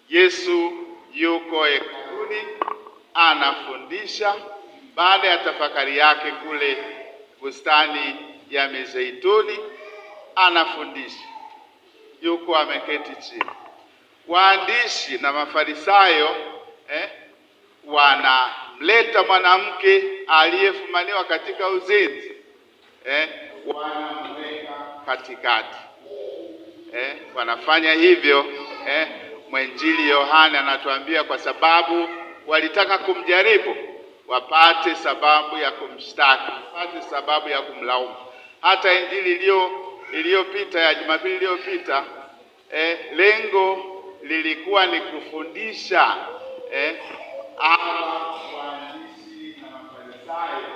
Yesu yuko hekaluni anafundisha. Baada ya tafakari yake kule bustani ya Mizeituni, anafundisha, yuko ameketi chini. Waandishi na Mafarisayo wanamleta mwanamke aliyefumaniwa katika uzinzi, wanamweka katikati. Wanafanya hivyo mwenjili Yohana anatuambia kwa sababu walitaka kumjaribu, wapate sababu ya kumshtaki, wapate sababu ya kumlaumu. Hata injili iliyopita ya Jumapili iliyopita, lengo lilikuwa ni kufundisha waandishi na Mafarisayo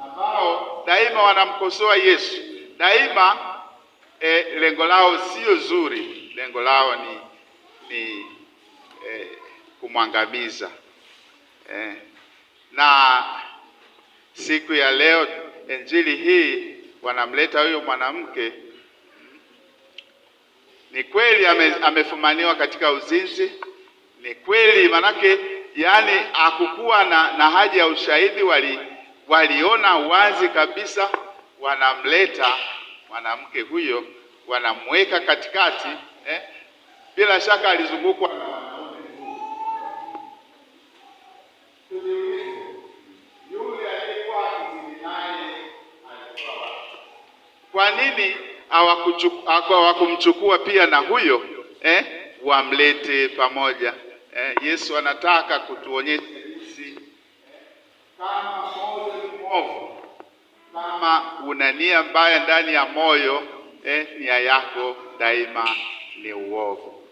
ambao daima wanamkosoa Yesu. Daima lengo lao sio zuri, lengo lao ni kumwangamiza. Na siku ya leo injili hii wanamleta huyo mwanamke. Ni kweli amefumaniwa katika uzinzi, ni kweli, manake yani hakukuwa na haja ya ushahidi, waliona wazi kabisa. Wanamleta mwanamke huyo, wanamweka katikati. Bila shaka alizungukwa na wanaume. Yule aliyekuwa akizini naye alikuwa wapi? Kwa nini hawakumchukua pia na huyo wamlete pamoja? Yesu anataka kutuonyesha sisi, kama moyo ni mwovu, kama una nia mbaya ndani ya moyo, nia yako daima ni uovu.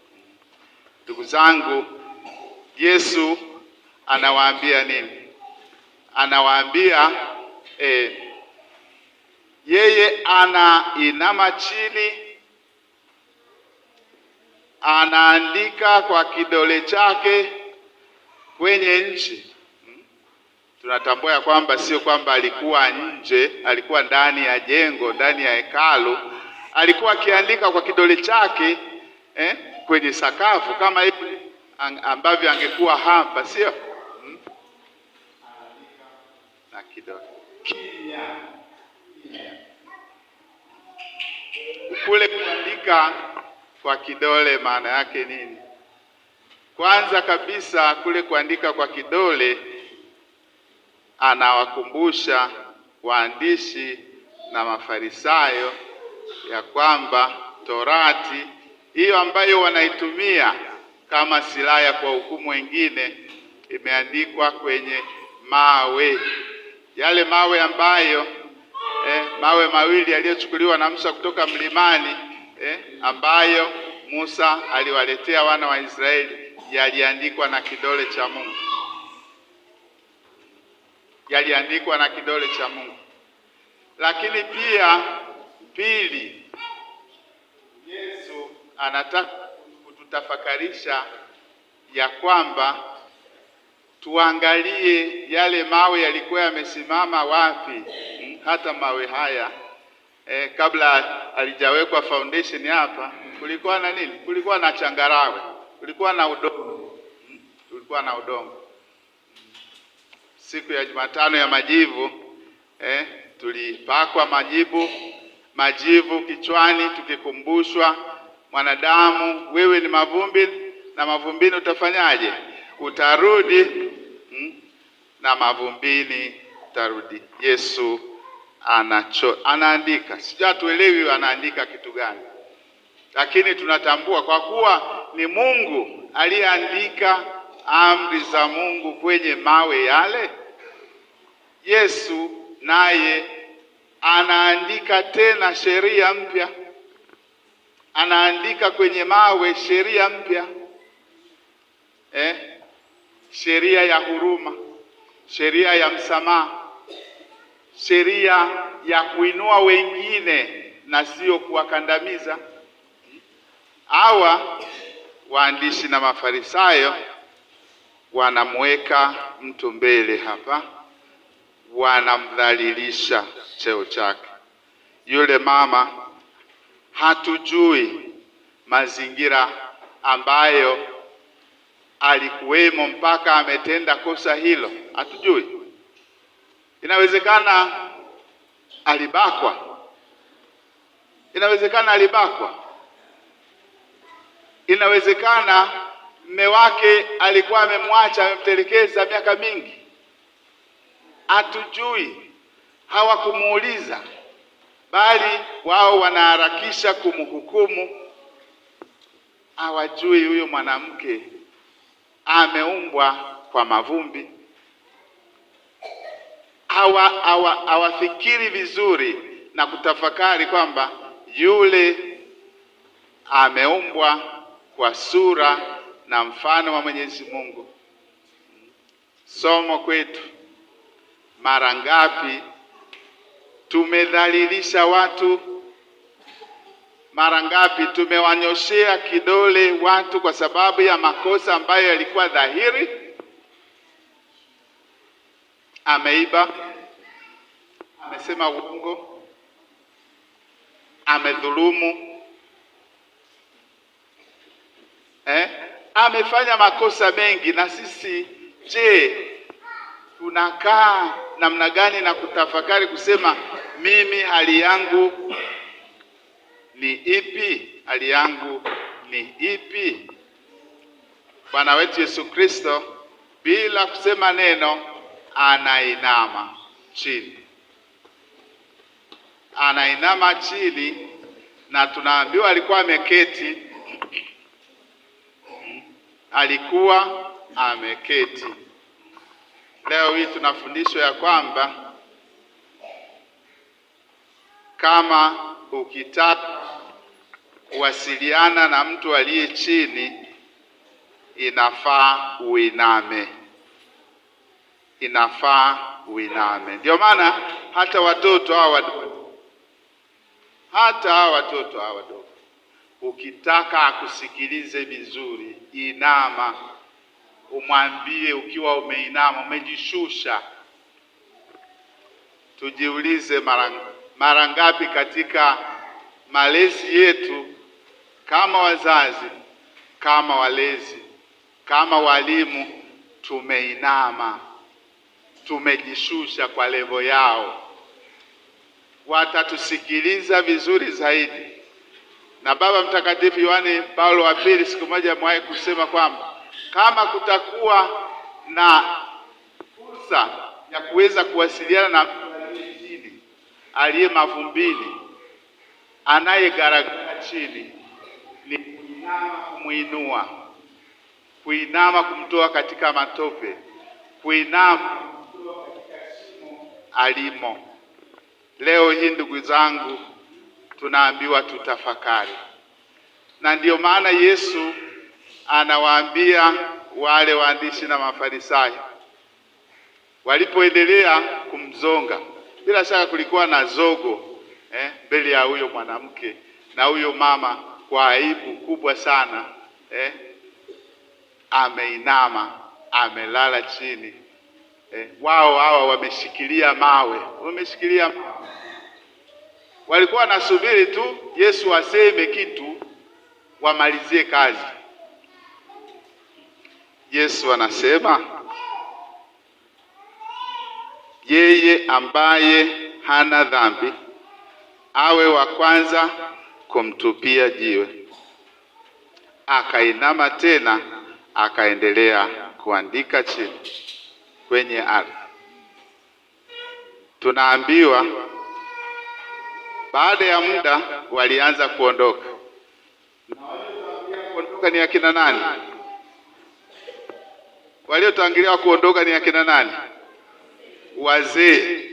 Ndugu zangu, Yesu anawaambia nini? Anawaambia yeye anainama chini, anaandika kwa kidole chake kwenye nchi. Tunatambua ya kwamba sio kwamba alikuwa nje, alikuwa ndani ya jengo, ndani ya hekalu. Alikuwa akiandika kwa kidole chake kwenye sakafu kama hivi ambavyo angekuwa hapa, sio? Anaandika na kidole kimya. Kule kuandika kwa kidole maana yake nini? Kwanza kabisa, kule kuandika kwa kidole anawakumbusha waandishi na Mafarisayo ya kwamba Torati hiyo ambayo wanaitumia kama silaha kwa hukumu wengine imeandikwa kwenye mawe. Yale mawe ambayo mawe mawili yaliyochukuliwa na Musa kutoka mlimani, ambayo Musa aliwaletea wana wa Israeli, yaliandikwa na kidole cha Mungu. Yaliandikwa na kidole cha Mungu. Lakini pia pili, Yesu anataka kututafakarisha ya kwamba tuangalie yale mawe yalikuwa yamesimama wapi. Hata mawe haya kabla alijawekwa foundation hapa, kulikuwa na nini? Kulikuwa na changarawe, kulikuwa na udongo, kulikuwa na udongo. Siku ya Jumatano ya Majivu tulipakwa majivu kichwani, tukikumbushwa, mwanadamu, wewe ni mavumbi na mavumbini utafanyaje? Utarudi, na mavumbini utarudi. Yesu anaandika, sijatuelewi anaandika kitu gani, lakini tunatambua kwa kuwa ni Mungu aliyeandika amri za Mungu kwenye mawe yale, Yesu naye anaandika tena sheria mpya. Anaandika kwenye mawe sheria mpya, sheria ya huruma, sheria ya msamaha, sheria ya kuinua wengine na sio kuwakandamiza. Hawa waandishi na Mafarisayo wanamweka mtu mbele hapa, wanamdhalilisha cheo chake. Yule mama, hatujui mazingira ambayo alikuwemo mpaka ametenda kosa hilo? Hatujui. Inawezekana alibakwa, inawezekana mume wake alikuwa amemwacha, amemtelekeza miaka mingi. Hatujui. Hawakumuuliza, bali wao wanaharakisha kumhukumu. Hawajui huyo mwanamke ameumbwa kwa mavumbi. Hawafikiri vizuri na kutafakari kwamba yule ameumbwa kwa sura na mfano wa Mwenyezi Mungu. Somo kwetu: mara ngapi tumedhalilisha watu? Mara ngapi tumewanyoshea kidole watu kwa sababu ya makosa ambayo yalikuwa dhahiri? Ameiba, amesema uongo, amedhulumu, amefanya makosa mengi. Na sisi je, tunakaa namna gani na kutafakari kusema mimi hali yangu ni ipi? Hali yangu ni ipi? Bwana wetu Yesu Kristo bila kusema neno anainama chini, na tunaambiwa alikuwa ameketi. Alikuwa ameketi. Leo hii tunafundishwa ya kwamba kama ukitaka kuwasiliana na mtu aliye chini, inafaa uiname. Ndio maana hata watoto hawa wadogo, ukitaka akusikilize vizuri, inama, umwambie ukiwa umeinama, umejishusha. Tujiulize mara ngapi katika malezi yetu kama wazazi, kama walezi, kama walimu, tumeinama, tumejishusha kwa levo yao. Watatusikiliza vizuri zaidi. Na Baba Mtakatifu Yohane Paulo wa Pili siku moja amewahi kusema kwamba kama kutakuwa na fursa ya kuweza kuwasiliana na mtu aliye chini, aliye mavumbini, anayegaragara chini, ni kuinama kumuinua, kuinama kumtoa katika matope, kuinama kumtoa katika shimo alimo. Leo hii ndugu zangu, tunaambiwa tutafakari. Na ndiyo maana Yesu anawaambia wale waandishi na Mafarisayo walipoendelea kumzonga. Bila shaka kulikuwa na zogo mbele ya huyo mwanamke na huyo mama, kwa aibu kubwa sana. Ameinama, amelala chini. Wao hawa wameshikilia mawe. Walikuwa nasubiri tu Yesu aseme kitu wamalizie kazi. Yesu anasema yeye ambaye hana dhambi awe wa kwanza kumtupia jiwe. Akainama tena, akaendelea kuandika chini kwenye ardhi. Tunaambiwa baada ya muda walianza kuondoka. Na kuondoka ni akina nani? Waliotangulia kuondoka ni akina nani? Wazee.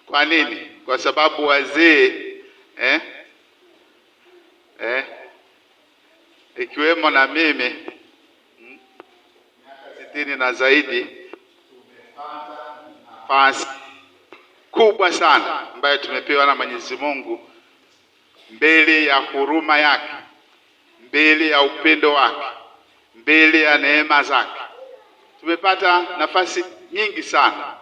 Kwa nini? Kwa sababu wazee ikiwemo na mimi miaka 60 na zaidi, tumepata nafasi kubwa sana ambayo tumepewa na Mwenyezi Mungu mbele ya huruma yake, mbele ya upendo wake, mbele ya neema zake. Tumepata nafasi nyingi sana